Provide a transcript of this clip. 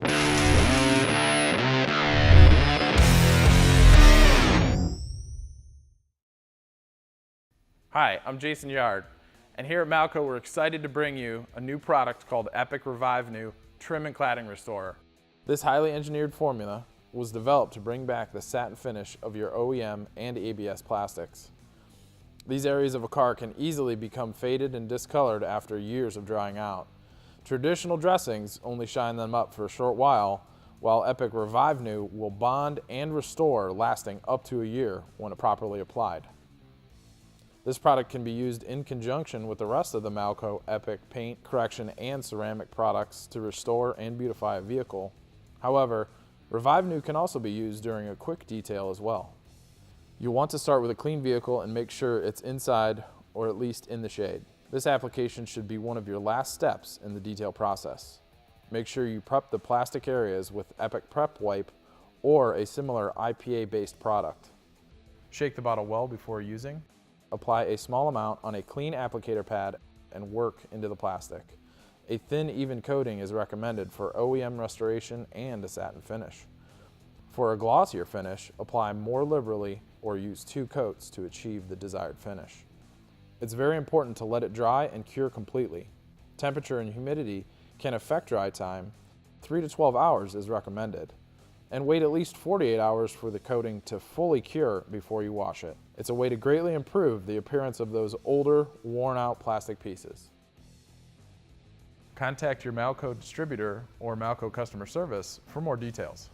Hi, I'm Jason Yard, and here at Malco we're excited to bring you a new product called Epic Revive New Trim and Cladding Restorer. This highly engineered formula was developed to bring back the satin finish of your OEM and ABS plastics. These areas of a car can easily become faded and discolored after years of drying out. Traditional dressings only shine them up for a short while Epic Revive New will bond and restore, lasting up to a year when properly applied. This product can be used in conjunction with the rest of the Malco Epic paint, correction, and ceramic products to restore and beautify a vehicle. However, Revive New can also be used during a quick detail as well. You'll want to start with a clean vehicle and make sure it's inside or at least in the shade. This application should be one of your last steps in the detail process. Make sure you prep the plastic areas with Epic Prep Wipe or a similar IPA-based product. Shake the bottle well before using. Apply a small amount on a clean applicator pad and work into the plastic. A thin, even coating is recommended for OEM restoration and a satin finish. For a glossier finish, apply more liberally or use 2 coats to achieve the desired finish. It's very important to let it dry and cure completely. Temperature and humidity can affect dry time. 3 to 12 hours is recommended. And wait at least 48 hours for the coating to fully cure before you wash it. It's a way to greatly improve the appearance of those older, worn-out plastic pieces. Contact your Malco distributor or Malco customer service for more details.